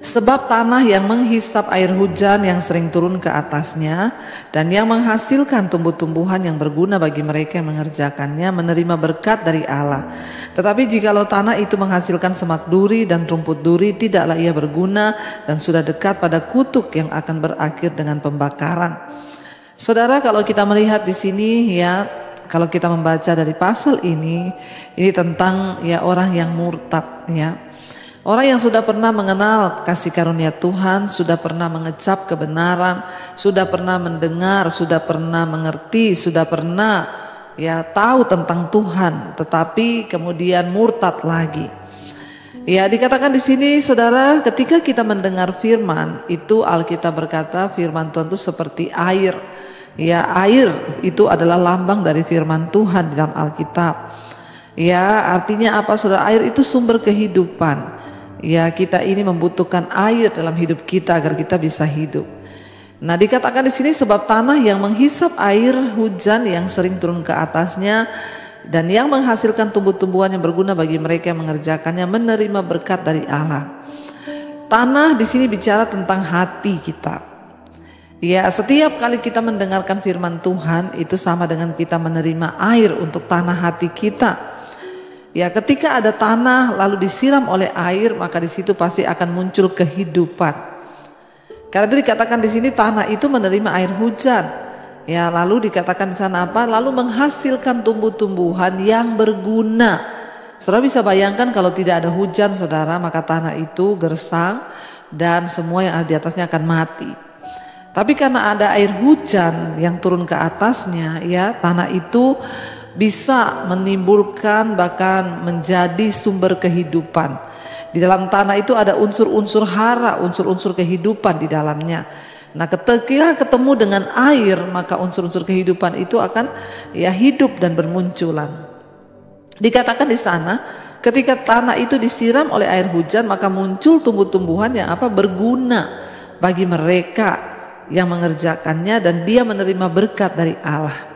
Sebab tanah yang menghisap air hujan yang sering turun ke atasnya dan yang menghasilkan tumbuh-tumbuhan yang berguna bagi mereka yang mengerjakannya menerima berkat dari Allah. Tetapi jikalau tanah itu menghasilkan semak duri dan rumput duri, tidaklah ia berguna dan sudah dekat pada kutuk yang akan berakhir dengan pembakaran. Saudara, kalau kita melihat di sini ya, kalau kita membaca dari pasal ini tentang ya orang yang murtad ya. Orang yang sudah pernah mengenal kasih karunia Tuhan, sudah pernah mengecap kebenaran, sudah pernah mendengar, sudah pernah mengerti, sudah pernah ya tahu tentang Tuhan, tetapi kemudian murtad lagi. Ya, dikatakan di sini saudara, ketika kita mendengar firman, itu Alkitab berkata firman Tuhan itu seperti air. Ya, air itu adalah lambang dari firman Tuhan di dalam Alkitab. Ya, artinya apa saudara? Air itu sumber kehidupan. Ya, kita ini membutuhkan air dalam hidup kita agar kita bisa hidup. Nah, dikatakan di sini sebab tanah yang menghisap air hujan yang sering turun ke atasnya dan yang menghasilkan tumbuh-tumbuhan yang berguna bagi mereka yang mengerjakannya menerima berkat dari Allah. Tanah di sini bicara tentang hati kita. Ya, setiap kali kita mendengarkan firman Tuhan itu sama dengan kita menerima air untuk tanah hati kita. Ya, ketika ada tanah lalu disiram oleh air, maka di situ pasti akan muncul kehidupan. Karena itu dikatakan di sini tanah itu menerima air hujan. Ya, lalu dikatakan di sana apa? Lalu menghasilkan tumbuh-tumbuhan yang berguna. Saudara bisa bayangkan kalau tidak ada hujan, saudara, maka tanah itu gersang dan semua yang ada di atasnya akan mati. Tapi karena ada air hujan yang turun ke atasnya, ya, tanah itu bisa menimbulkan bahkan menjadi sumber kehidupan. Di dalam tanah itu ada unsur-unsur hara, unsur-unsur kehidupan di dalamnya. Nah, ketika ketemu dengan air, maka unsur-unsur kehidupan itu akan ya hidup dan bermunculan. Dikatakan di sana, ketika tanah itu disiram oleh air hujan, maka muncul tumbuh-tumbuhan yang berguna bagi mereka yang mengerjakannya dan dia menerima berkat dari Allah.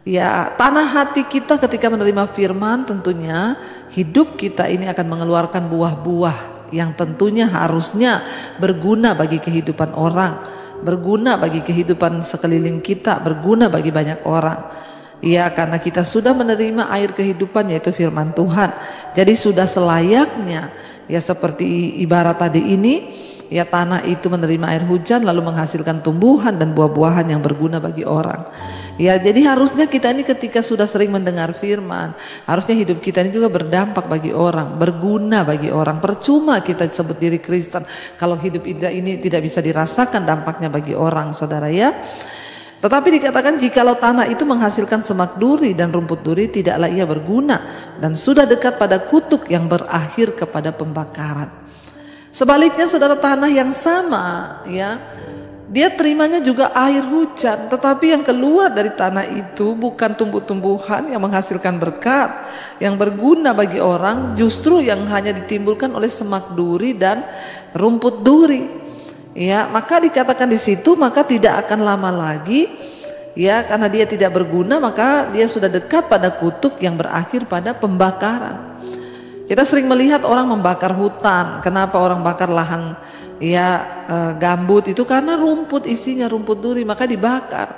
Ya, tanah hati kita ketika menerima firman tentunya hidup kita ini akan mengeluarkan buah-buah yang tentunya harusnya berguna bagi kehidupan orang, berguna bagi kehidupan sekeliling kita, berguna bagi banyak orang. Ya, karena kita sudah menerima air kehidupan yaitu firman Tuhan. Jadi sudah selayaknya ya seperti ibarat tadi ini, ya tanah itu menerima air hujan lalu menghasilkan tumbuhan dan buah-buahan yang berguna bagi orang. Ya, jadi harusnya kita ini ketika sudah sering mendengar firman, harusnya hidup kita ini juga berdampak bagi orang, berguna bagi orang. Percuma kita sebut diri Kristen kalau hidup ini tidak bisa dirasakan dampaknya bagi orang, saudara ya. Tetapi dikatakan jikalau tanah itu menghasilkan semak duri dan rumput duri, tidaklah ia berguna dan sudah dekat pada kutuk yang berakhir kepada pembakaran. Sebaliknya saudara, tanah yang sama ya, dia terimanya juga air hujan, tetapi yang keluar dari tanah itu bukan tumbuh-tumbuhan yang menghasilkan berkat, yang berguna bagi orang, justru yang hanya ditimbulkan oleh semak duri dan rumput duri. Ya, maka dikatakan di situ, maka tidak akan lama lagi, ya, karena dia tidak berguna, maka dia sudah dekat pada kutuk yang berakhir pada pembakaran. Kita sering melihat orang membakar hutan. Kenapa orang bakar lahan gambut itu? Karena rumput, isinya rumput duri, maka dibakar.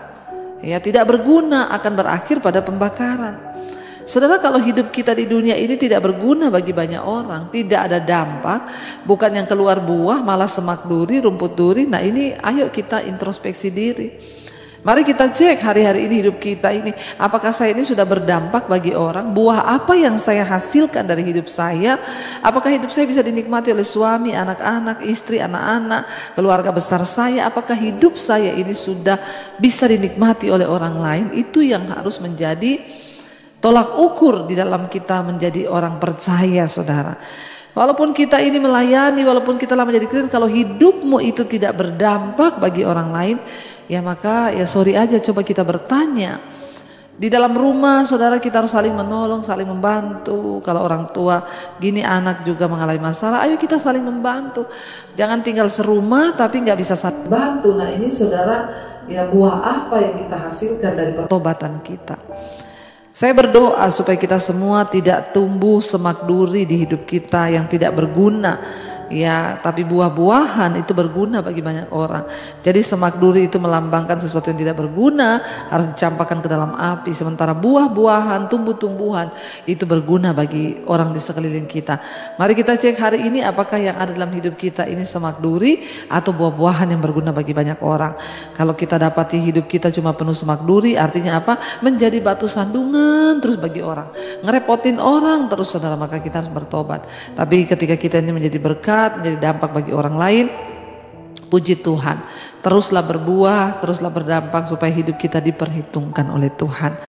Ya, tidak berguna, akan berakhir pada pembakaran. Saudara, kalau hidup kita di dunia ini tidak berguna bagi banyak orang, tidak ada dampak, bukan yang keluar buah malah semak duri, rumput duri. Nah, ini ayo kita introspeksi diri. Mari kita cek hari-hari ini hidup kita ini, apakah saya ini sudah berdampak bagi orang? Buah apa yang saya hasilkan dari hidup saya? Apakah hidup saya bisa dinikmati oleh suami, anak-anak, istri, anak-anak, keluarga besar saya? Apakah hidup saya ini sudah bisa dinikmati oleh orang lain? Itu yang harus menjadi tolak ukur di dalam kita menjadi orang percaya, saudara. Walaupun kita ini melayani, walaupun kita lama menjadi Kristen, kalau hidupmu itu tidak berdampak bagi orang lain, ya maka ya sorry aja, coba kita bertanya. Di dalam rumah saudara kita harus saling menolong, saling membantu. Kalau orang tua gini, anak juga mengalami masalah, ayo kita saling membantu. Jangan tinggal serumah tapi nggak bisa saling bantu. Nah, ini saudara, ya buah apa yang kita hasilkan dari pertobatan kita. Saya berdoa supaya kita semua tidak tumbuh semak duri di hidup kita yang tidak berguna, ya, tapi buah-buahan itu berguna bagi banyak orang. Jadi semak duri itu melambangkan sesuatu yang tidak berguna, harus dicampakkan ke dalam api. Sementara buah-buahan, tumbuh-tumbuhan itu berguna bagi orang di sekeliling kita. Mari kita cek hari ini apakah yang ada dalam hidup kita ini semak duri atau buah-buahan yang berguna bagi banyak orang. Kalau kita dapati hidup kita cuma penuh semak duri, artinya apa? Menjadi batu sandungan terus bagi orang, ngerepotin orang terus, saudara, maka kita harus bertobat. Tapi ketika kita ini menjadi berkat, menjadi dampak bagi orang lain, puji Tuhan, teruslah berbuah, teruslah berdampak supaya hidup kita diperhitungkan oleh Tuhan.